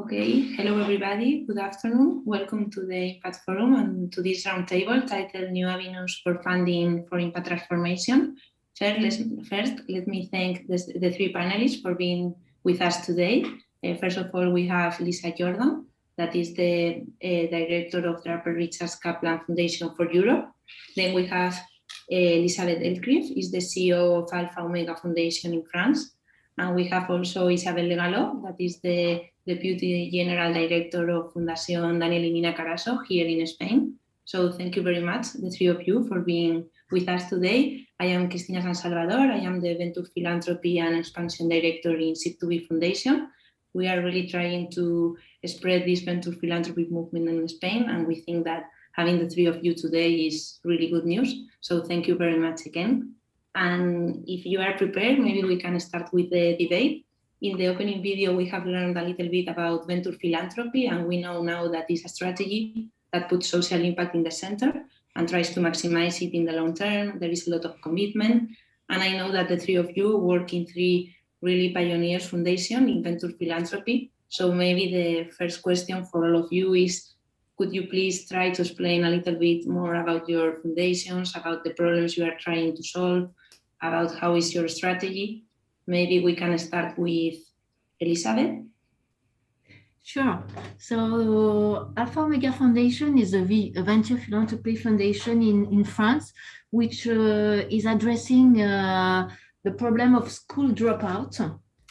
Okay, hello everybody, good afternoon. Welcome to the Impact Forum and to this roundtable titled New Avenues for Funding for Impact Transformation. First, let me thank the three panelists for being with us today. First of all, we have Lisa Jordan, that is the director of Draper Kaplan Foundation for Europe. Then we have Elisabeth Elcriff, is the CEO of Alpha Omega Foundation in France. And we have also Isabel Legalo, that is the Deputy General Director of Fundación Daniel y Nina Carazo here in Spain. So thank you very much, the three of you, for being with us today. I am Cristina San Salvador. I am the Venture Philanthropy and Expansion Director in SIG2B Foundation. We are really trying to spread this venture philanthropy movement in Spain, and we think that having the three of you today is really good news. So thank you very much again. And if you are prepared, maybe we can start with the debate. In the opening video, we have learned a little bit about venture philanthropy, and we know now that it's a strategy that puts social impact in the center and tries to maximize it in the long term. There is a lot of commitment. And I know that the three of you work in three really pioneers foundations in venture philanthropy. So maybe the first question for all of you is, could you please try to explain a little bit more about your foundations, about the problems you are trying to solve, about how is your strategy? Maybe we can start with Elisabeth. Sure. So Alpha Omega Foundation is a venture philanthropy foundation in France, which is addressing the problem of school dropout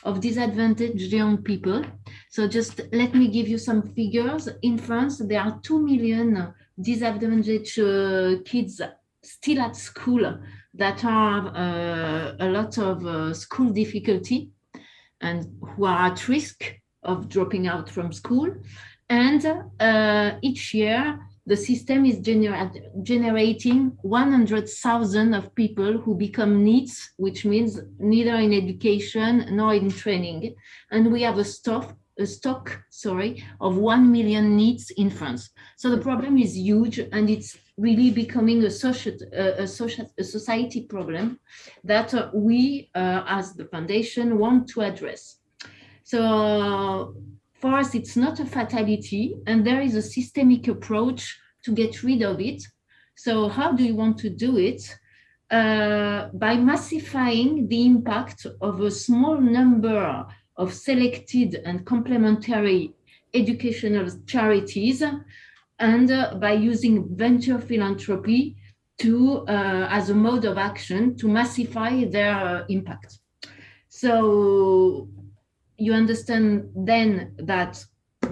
of disadvantaged young people. So just let me give you some figures. In France, there are 2 million disadvantaged kids still at school that have a lot of school difficulty and who are at risk of dropping out from school. And each year, the system is generating 100,000 of people who become NEETs, which means neither in education nor in training. And we have a stock of 1 million NEETs in France. So the problem is huge, and it's really becoming a society problem that we, as the foundation, want to address. So for us, it's not a fatality, and there is a systemic approach to get rid of it. So how do you want to do it? By massifying the impact of a small number of selected and complementary educational charities, and by using venture philanthropy to as a mode of action to massify their impact. So you understand then that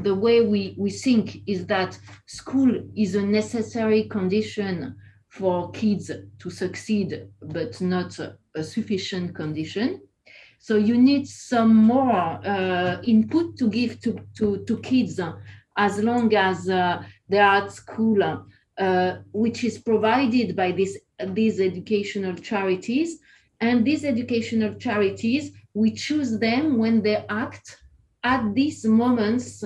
the way we think is that school is a necessary condition for kids to succeed, but not a sufficient condition. So you need some more input to give to kids as long as they are at school, which is provided by these educational charities. And these educational charities, we choose them when they act at these moments,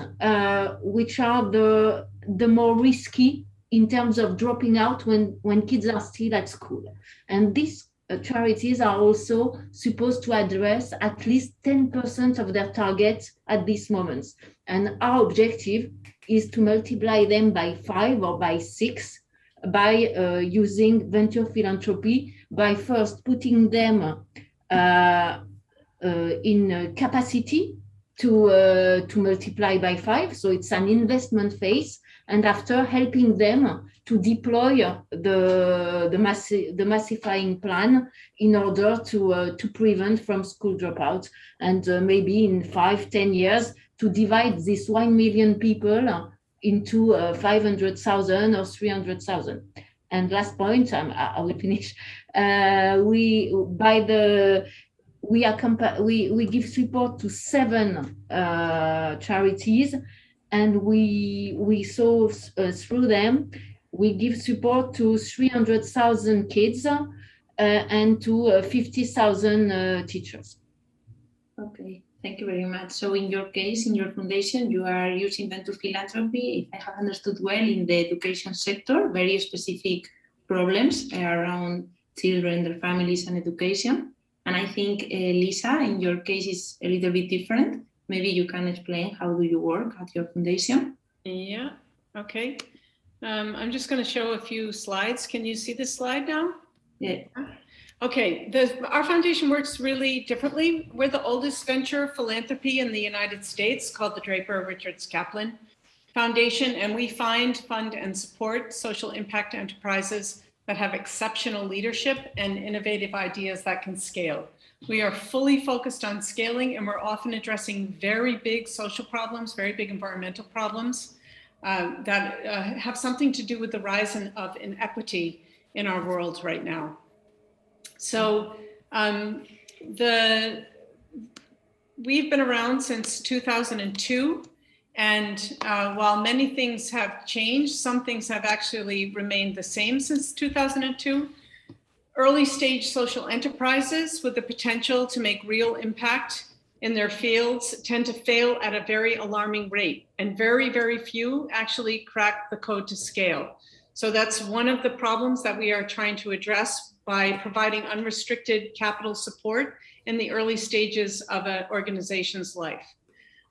which are the more risky in terms of dropping out when kids are still at school. And these charities are also supposed to address at least 10% of their targets at these moments. And our objective is to multiply them by 5 or by 6 by using venture philanthropy, by first putting them in capacity to multiply by 5. So it's an investment phase. And after, helping them to deploy the massifying plan in order to prevent from school dropout. And maybe in 5-10 years, to divide this 1 million people into 500,000 or 300,000. And last point, I will finish. We give support to 7 charities, and we saw through them, we give support to 300,000 kids and to 50,000 teachers. Okay, thank you very much. So in your case, in your foundation, you are using venture philanthropy, if I have understood well, in the education sector, very specific problems around children, their families, and education. And I think, Lisa, in your case is a little bit different. maybe you can explain how do you work at your foundation? Yeah, okay. I'm just going to show a few slides. Can you see this slide now? Yeah. Okay, our foundation works really differently. We're the oldest venture philanthropy in the United States, called the Draper Richards Kaplan Foundation, and we find, fund, and support social impact enterprises that have exceptional leadership and innovative ideas that can scale. We are fully focused on scaling, and we're often addressing very big social problems, very big environmental problems that have something to do with the rise of inequity in our world right now. So we've been around since 2002, and while many things have changed, some things have actually remained the same since 2002. Early stage social enterprises with the potential to make real impact in their fields tend to fail at a very alarming rate, and very, very few actually crack the code to scale. So that's one of the problems that we are trying to address by providing unrestricted capital support in the early stages of an organization's life.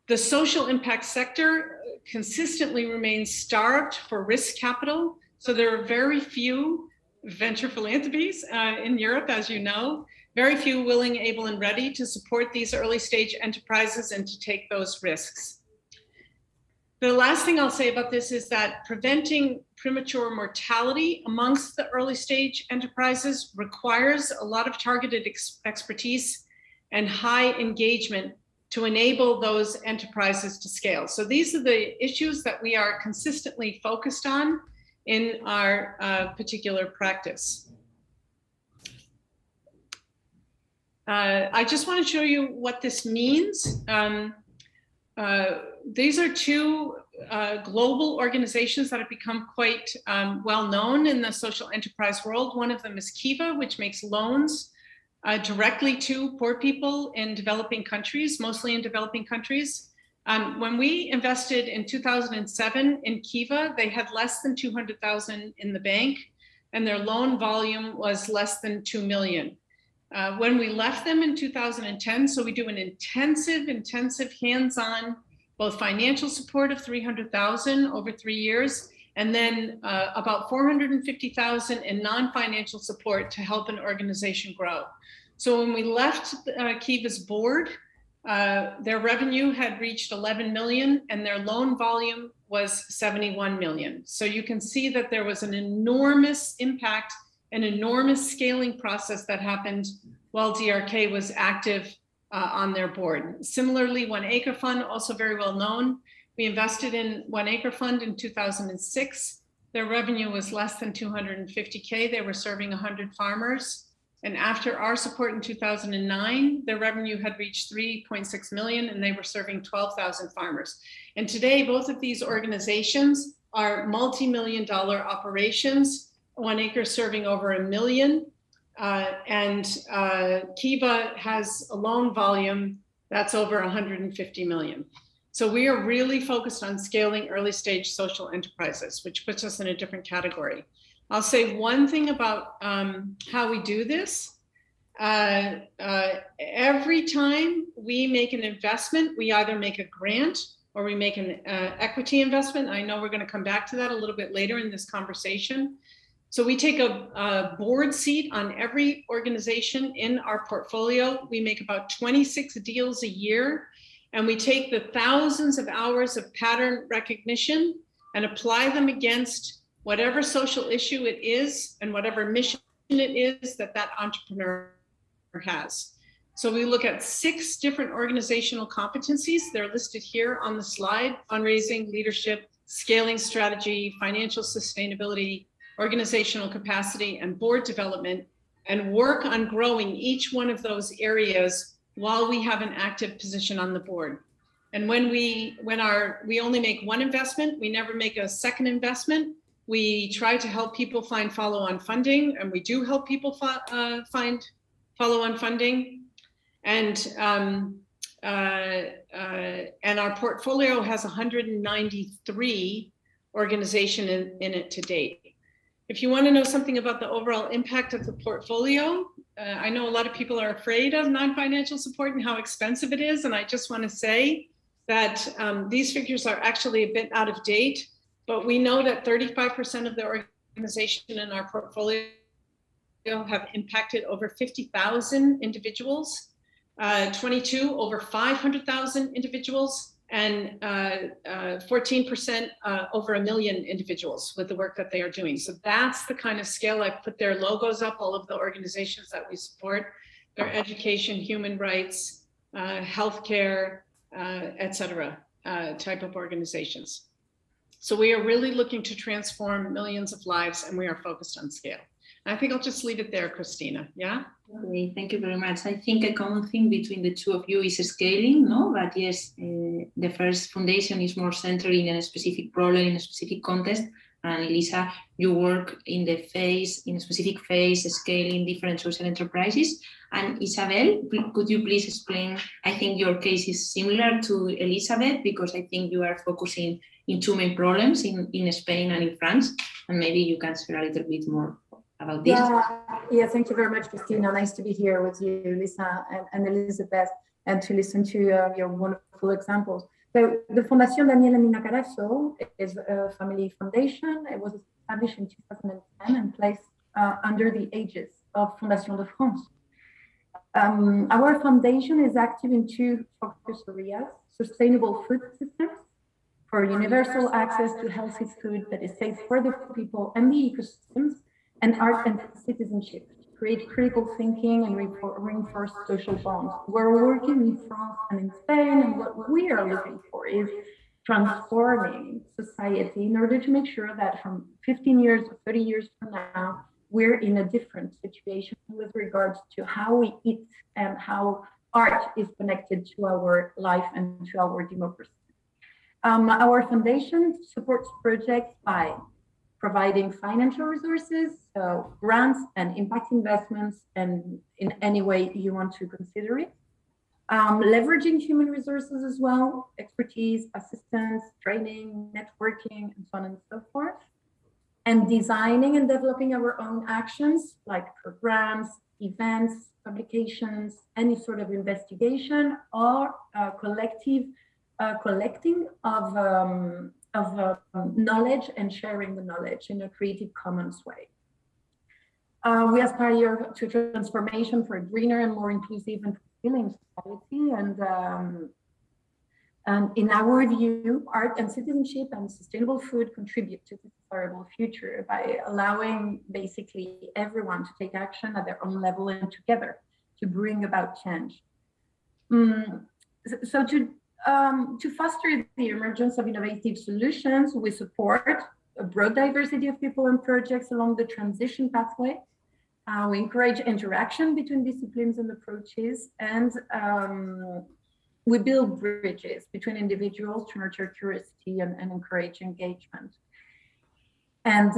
The social impact sector consistently remains starved for risk capital. So there are very few venture philanthropies in Europe, as you know, very few willing, able, and ready to support these early stage enterprises and to take those risks. The last thing I'll say about this is that preventing premature mortality amongst the early stage enterprises requires a lot of targeted expertise and high engagement to enable those enterprises to scale. So these are the issues that we are consistently focused on in our particular practice. I just want to show you what this means. These are two global organizations that have become quite well known in the social enterprise world. One of them is Kiva, which makes loans directly to poor people in developing countries, mostly in developing countries. When we invested in 2007 in Kiva, they had less than 200,000 in the bank, and their loan volume was less than 2 million. When we left them in 2010, so we do an intensive hands-on, both financial support of 300,000 over 3 years, and then about 450,000 in non-financial support to help an organization grow. So when we left Kiva's board, their revenue had reached 11 million and their loan volume was 71 million. So you can see that there was an enormous impact, an enormous scaling process that happened while DRK was active on their board. Similarly, One Acre Fund, also very well known. We invested in One Acre Fund in 2006. Their revenue was less than 250K. They were serving 100 farmers. And after our support in 2009, their revenue had reached 3.6 million and they were serving 12,000 farmers. And today, both of these organizations are multi-million-dollar operations. One Acre serving over 1 million. And Kiva has a loan volume that's over 150 million. So we are really focused on scaling early stage social enterprises, which puts us in a different category. I'll say one thing about how we do this. Every time we make an investment, we either make a grant or we make an equity investment. I know we're going to come back to that a little bit later in this conversation. So we take a board seat on every organization in our portfolio. We make about 26 deals a year, and we take the thousands of hours of pattern recognition and apply them against whatever social issue it is and whatever mission it is that that entrepreneur has. So we look at 6 different organizational competencies. They're listed here on the slide: fundraising, leadership, scaling strategy, financial sustainability, organizational capacity, and board development, and work on growing each one of those areas while we have an active position on the board. And when we only make one investment, we never make a second investment. We try to help people find follow-on funding, and we do help people find follow-on funding. And our portfolio has 193 organizations in it to date. If you want to know something about the overall impact of the portfolio, I know a lot of people are afraid of non-financial support and how expensive it is. And I just want to say that these figures are actually a bit out of date, but we know that 35% of the organization in our portfolio have impacted over 50,000 individuals, 22 over 500,000 individuals, and 14% over 1 million individuals with the work that they are doing. So that's the kind of scale. I put their logos up, all of the organizations that we support, their education, human rights, healthcare, etc. Type of organizations. So we are really looking to transform millions of lives, and we are focused on scale. I think I'll just leave it there, Christina. Yeah. Okay, thank you very much. I think a common thing between the two of you is scaling, no? But yes, the first foundation is more centered in a specific problem, in a specific context. And Lisa, you work in a specific phase, scaling different social enterprises. And Isabel, could you please explain? I think your case is similar to Elizabeth, because I think you are focusing in two main problems in Spain and in France. And maybe you can share a little bit more about this. Yeah, thank you very much, Christina. Nice to be here with you, Lisa and Elizabeth, and to listen to your wonderful examples. So the Fundación Daniela Mina Carazo is a family foundation. It was established in 2010 and placed under the aegis of Fondation de France. Our foundation is active in two focus areas: sustainable food systems for universal access to healthy food that is safe for the people and the ecosystems, and art and citizenship to create critical thinking and reinforce social bonds. We're working in France and in Spain, and what we are looking for is transforming society in order to make sure that from 15 years or 30 years from now, we're in a different situation with regards to how we eat and how art is connected to our life and to our democracy. Our foundation supports projects by providing financial resources, so grants and impact investments, and in any way you want to consider it. Leveraging human resources as well, expertise, assistance, training, networking, and so on and so forth. And designing and developing our own actions like programs, events, publications, any sort of investigation, or collecting of knowledge and sharing the knowledge in a creative commons way. We aspire to transformation for a greener and more inclusive and fulfilling society. And in our view, art and citizenship and sustainable food contribute to this desirable future by allowing basically everyone to take action at their own level and together to bring about change. So to foster the emergence of innovative solutions, we support a broad diversity of people and projects along the transition pathway. We encourage interaction between disciplines and approaches, and we build bridges between individuals to nurture curiosity and encourage engagement. And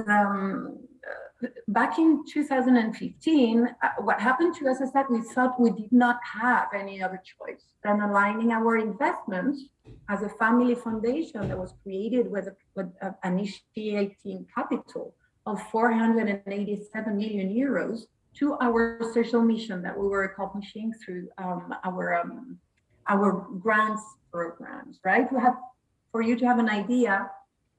back in 2015, what happened to us is that we thought we did not have any other choice than aligning our investments as a family foundation that was created with an initiating capital of 487 million euros to our social mission that we were accomplishing through our grants programs, right? For you to have an idea,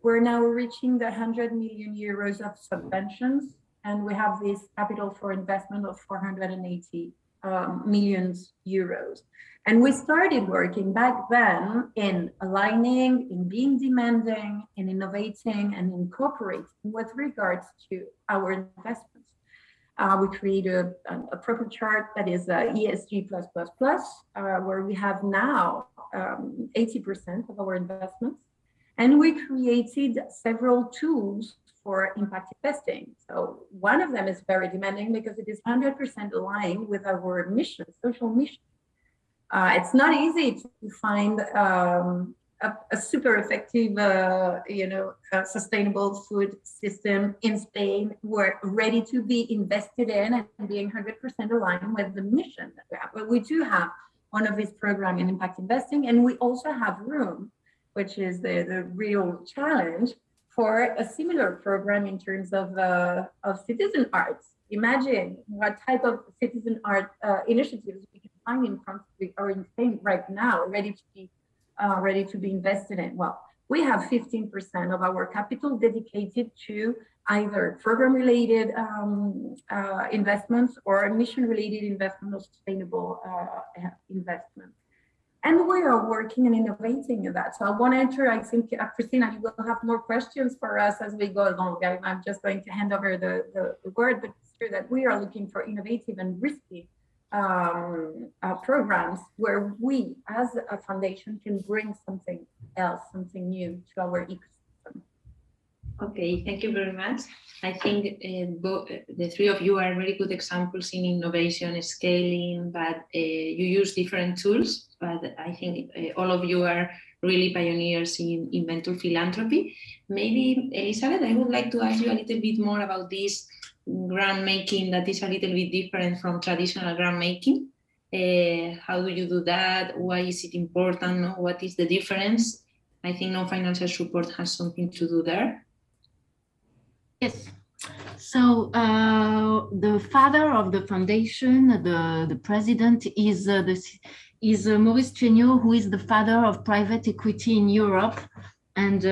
we're now reaching the 100 million euros of subventions, and we have this capital for investment of 480 million euros. And we started working back then in aligning, in being demanding, in innovating, and incorporating with regards to our investments. We created a proper chart that is ESG+++, where we have now 80% of our investments. And we created several tools for impact investing. So one of them is very demanding because it is 100% aligned with our mission, social mission. It's not easy to find a super effective, sustainable food system in Spain. We're ready to be invested in and being 100% aligned with the mission that we have. But we do have one of these programs in impact investing, and we also have room, which is the real challenge, for a similar program in terms of citizen arts. Imagine what type of citizen art initiatives we can find in France or in Spain right now, ready to be invested in. Well, we have 15% of our capital dedicated to either program-related investments or mission-related investment or sustainable investments. And we are working and innovating in that. So I want to enter, I think, Christina, you will have more questions for us as we go along. I'm just going to hand over the word, but it's true that we are looking for innovative and risky programs where we, as a foundation, can bring something else, something new to our ecosystem. Okay, thank you very much. I think the three of you are very good examples in innovation, scaling, but you use different tools. But I think all of you are really pioneers in venture philanthropy. Maybe, Elizabeth, I would like to ask you a little bit more about this groundmaking that is a little bit different from traditional groundmaking. How do you do that? Why is it important? What is the difference? I think non-financial support has something to do there. Yes. So the father of the foundation, the president, is Maurice Chéniaud, who is the father of private equity in Europe, and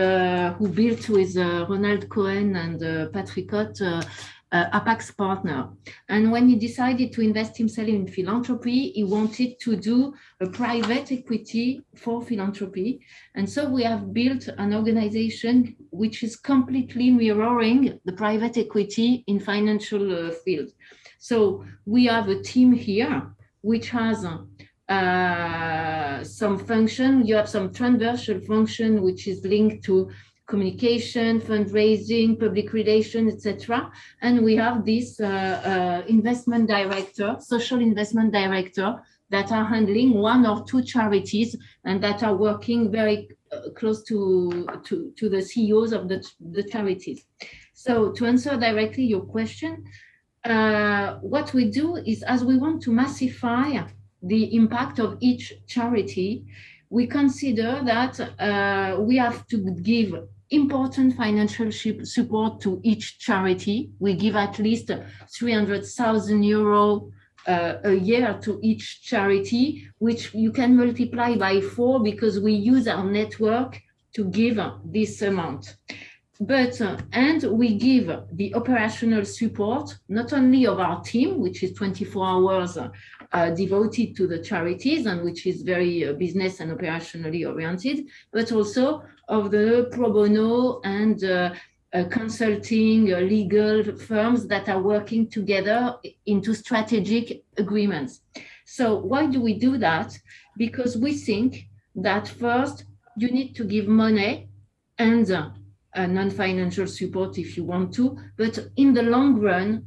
who built with Ronald Cohen and Patrick Ott Apax partner. And when he decided to invest himself in philanthropy, he wanted to do a private equity for philanthropy. And so we have built an organization which is completely mirroring the private equity in financial field. So we have a team here which has some function. You have some transversal function which is linked to communication, fundraising, public relations, etc. And we have this investment director, social investment director, that are handling one or two charities and that are working very close to the CEOs of the charities. So to answer directly your question, what we do is, as we want to massify the impact of each charity, we consider that we have to give important financial support to each charity. We give at least 300,000 euro a year to each charity, which you can multiply by 4 because we use our network to give this amount. But, and we give the operational support, not only of our team, which is 24 hours devoted to the charities and which is very business and operationally oriented, but also of the pro bono and consulting legal firms that are working together into strategic agreements. So why do we do that? Because we think that first you need to give money and non-financial support if you want to, but in the long run,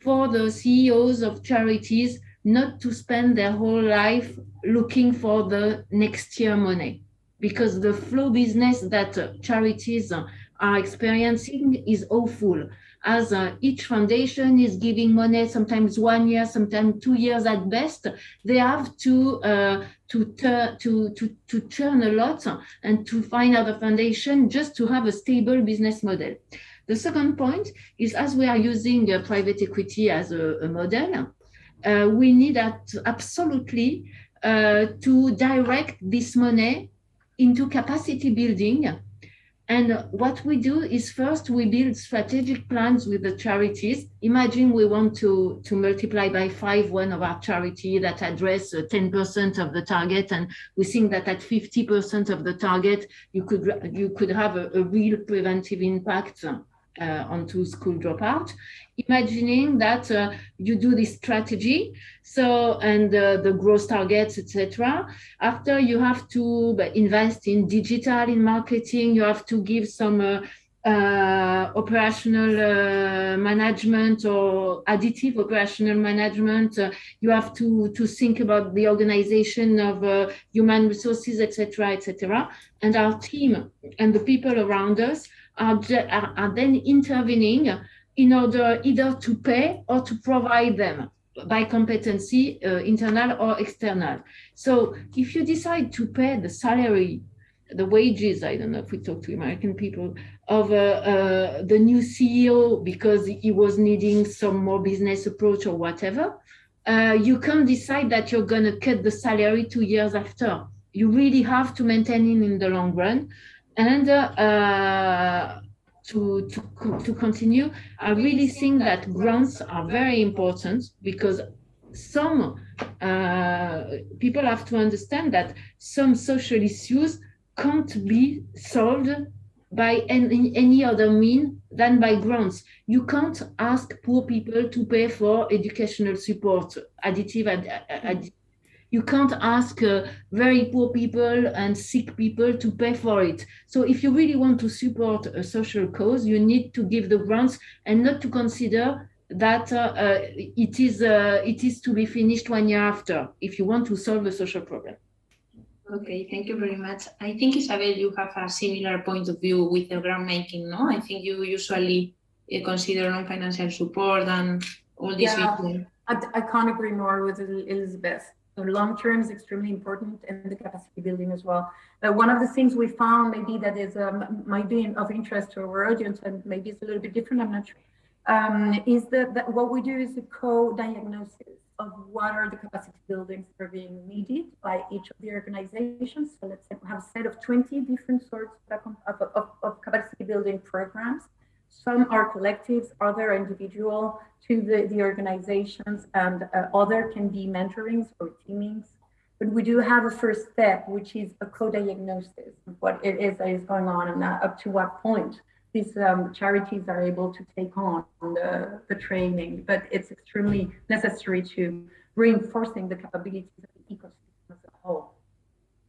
for the CEOs of charities not to spend their whole life looking for the next year money, because the flow business that charities are experiencing is awful, as each foundation is giving money, sometimes 1 year, sometimes 2 years at best. They have to churn a lot and to find other foundation just to have a stable business model. The second point is, as we are using private equity as a model, we need absolutely to direct this money into capacity building. And what we do is, first we build strategic plans with the charities. Imagine we want to multiply by 5 one of our charity that address 10% of the target, and we think that at 50% of the target you could have a real preventive impact onto school dropout. Imagining that you do this strategy, so and the growth targets, etc. After, you have to invest in digital, in marketing. You have to give some operational management or additive operational management. You have to think about the organization of human resources, etc., etc. And our team and the people around us are then intervening in order either to pay or to provide them by competency, internal or external. So if you decide to pay the salary the wages, I don't know if we talk to American people, of the new CEO because he was needing some more business approach or whatever, you can't decide that you're going to cut the salary 2 years after. You really have to maintain it in the long run. And to continue, I really think that grants are very important because some people have to understand that some social issues can't be solved by any other mean than by grants. You can't ask poor people to pay for educational support, you can't ask very poor people and sick people to pay for it. So if you really want to support a social cause, you need to give the grants and not to consider that it is to be finished 1 year after if you want to solve a social problem. Okay, thank you very much. I think, Isabel, you have a similar point of view with the groundmaking, no? I think you usually consider non-financial support and all this. Yeah, I can't agree more with Elizabeth. So long term is extremely important and the capacity building as well. One of the things we found maybe that is might be of interest to our audience and maybe it's a little bit different, I'm not sure, is that what we do is a co-diagnosis of what are the capacity buildings that are being needed by each of the organizations. So let's say we have a set of 20 different sorts of capacity building programs. Some are collectives, other individual to the organizations, and other can be mentorings or teamings. But we do have a first step, which is a co-diagnosis of what it is that is going on and up to what point these charities are able to take on the training. But it's extremely necessary to reinforcing the capabilities of the ecosystem as a whole.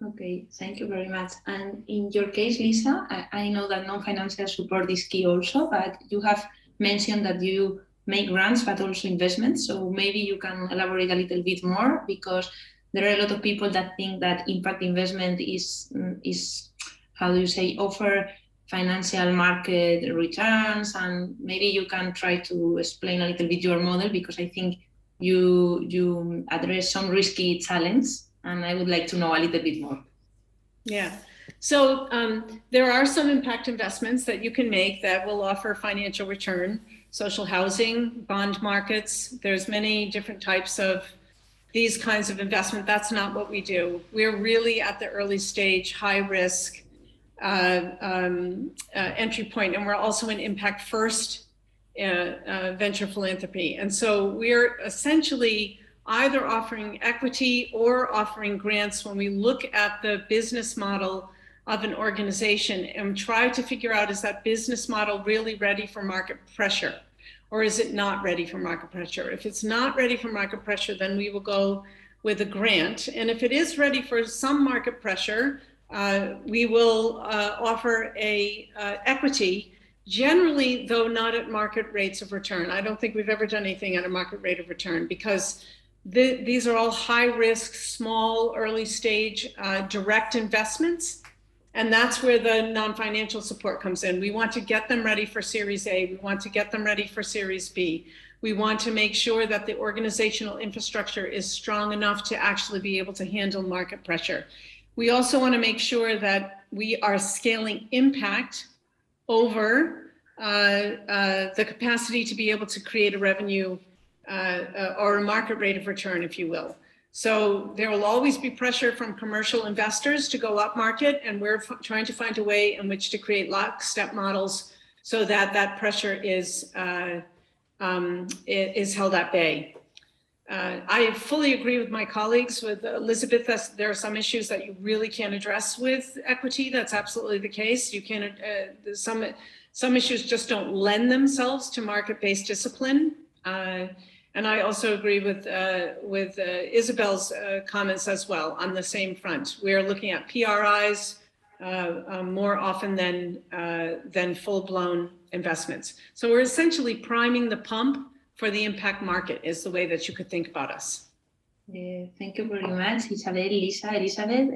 Okay, thank you very much. And in your case, Lisa, I know that non-financial support is key also, but you have mentioned that you make grants, but also investments. So maybe you can elaborate a little bit more, because there are a lot of people that think that impact investment is how do you say, offer financial market returns. And maybe you can try to explain a little bit your model, because I think you address some risky challenge. And I would like to know a little bit more. Yeah. So there are some impact investments that you can make that will offer financial return. Social housing, bond markets. There's many different types of these kinds of investment. That's not what we do. We're really at the early stage, high risk entry point. And we're also an impact first venture philanthropy. And so we're essentially either offering equity or offering grants when we look at the business model of an organization and try to figure out, is that business model really ready for market pressure, or is it not ready for market pressure? If it's not ready for market pressure, then we will go with a grant. And if it is ready for some market pressure, we will offer a equity, generally, though not at market rates of return. I don't think we've ever done anything at a market rate of return, because these are all high risk, small, early stage direct investments. And that's where the non-financial support comes in. We want to get them ready for Series A. We want to get them ready for Series B. We want to make sure that the organizational infrastructure is strong enough to actually be able to handle market pressure. We also want to make sure that we are scaling impact over the capacity to be able to create a revenue or a market rate of return, if you will. So there will always be pressure from commercial investors to go up market, and we're trying to find a way in which to create lockstep models so that that pressure is held at bay. I fully agree with my colleagues, with Elizabeth, that there are some issues that you really can't address with equity. That's absolutely the case. You can't. Some issues just don't lend themselves to market-based discipline. And I also agree with Isabel's comments as well on the same front. We are looking at PRIs more often than full-blown investments. So we're essentially priming the pump for the impact market, is the way that you could think about us. Thank you very much, Isabel, Lisa, Elizabeth.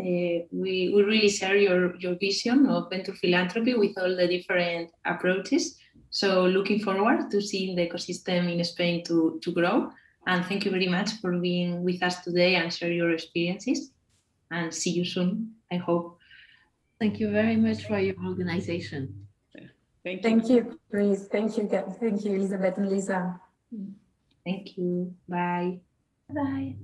We really share your vision of venture philanthropy with all the different approaches. So looking forward to seeing the ecosystem in Spain to grow. And thank you very much for being with us today and share your experiences. And see you soon, I hope. Thank you very much for your organization. Thank you. Thank you, Chris. Thank you, Elizabeth and Lisa. Thank you. Bye. Bye.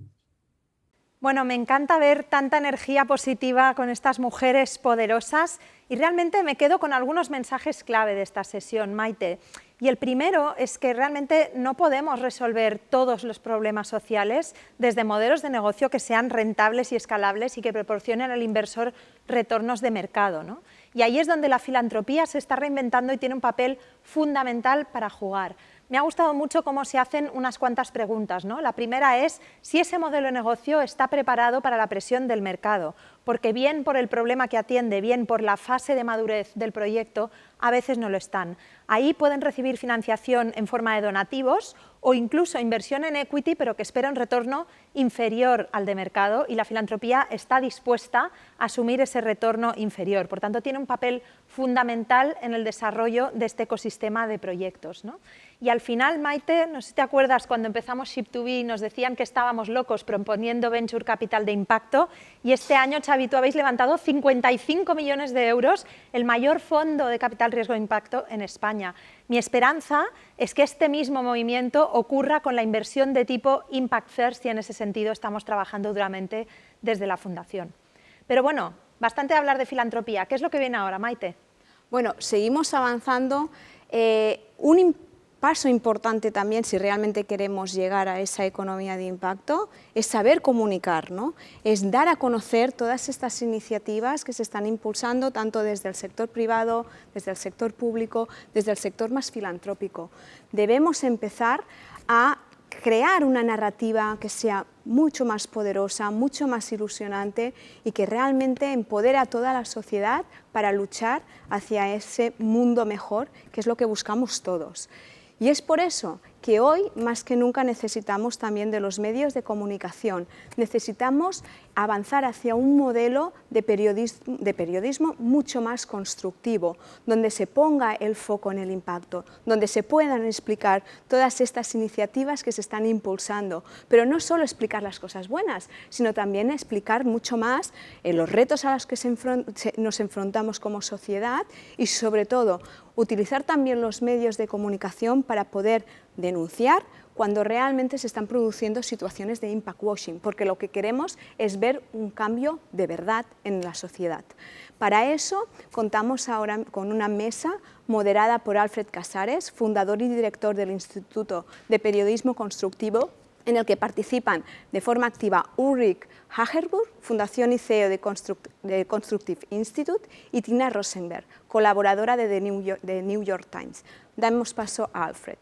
Bueno, me encanta ver tanta energía positiva con estas mujeres poderosas y realmente me quedo con algunos mensajes clave de esta sesión, Maite. Y el primero es que realmente no podemos resolver todos los problemas sociales desde modelos de negocio que sean rentables y escalables y que proporcionen al inversor retornos de mercado, ¿no? Y ahí es donde la filantropía se está reinventando y tiene un papel fundamental para jugar. Me ha gustado mucho cómo se hacen unas cuantas preguntas, ¿no? La primera es si ese modelo de negocio está preparado para la presión del mercado, porque bien por el problema que atiende, bien por la fase de madurez del proyecto, a veces no lo están. Ahí pueden recibir financiación en forma de donativos o incluso inversión en equity, pero que espera un retorno inferior al de mercado, y la filantropía está dispuesta a asumir ese retorno inferior. Por tanto, tiene un papel fundamental en el desarrollo de este ecosistema de proyectos, ¿no? Y al final, Maite, no sé si te acuerdas cuando empezamos Ship2B, nos decían que estábamos locos proponiendo Venture Capital de impacto, y este año, Xavi, tú habéis levantado 55 millones de euros, el mayor fondo de capital riesgo de impacto en España. Mi esperanza es que este mismo movimiento ocurra con la inversión de tipo Impact First, y en ese sentido estamos trabajando duramente desde la Fundación. Pero bueno, bastante hablar de filantropía. ¿Qué es lo que viene ahora, Maite? Bueno, seguimos avanzando. Paso importante también, si realmente queremos llegar a esa economía de impacto, es saber comunicar, ¿no? Es dar a conocer todas estas iniciativas que se están impulsando tanto desde el sector privado, desde el sector público, desde el sector más filantrópico. Debemos empezar a crear una narrativa que sea mucho más poderosa, mucho más ilusionante y que realmente empodere a toda la sociedad para luchar hacia ese mundo mejor, que es lo que buscamos todos. Y es por eso que hoy, más que nunca, necesitamos también de los medios de comunicación. Necesitamos avanzar hacia un modelo de periodismo mucho más constructivo, donde se ponga el foco en el impacto, donde se puedan explicar todas estas iniciativas que se están impulsando, pero no solo explicar las cosas buenas, sino también explicar mucho más los retos a los que nos enfrentamos como sociedad y, sobre todo, utilizar también los medios de comunicación para poder denunciar cuando realmente se están produciendo situaciones de impact washing, porque lo que queremos es ver un cambio de verdad en la sociedad. Para eso contamos ahora con una mesa moderada por Alfred Casares, fundador y director del Instituto de Periodismo Constructivo, en el que participan de forma activa Ulrich Hagerburg, Fundación y CEO de Constructive Institute, y Tina Rosenberg, colaboradora de The New York Times. Damos paso a Alfred.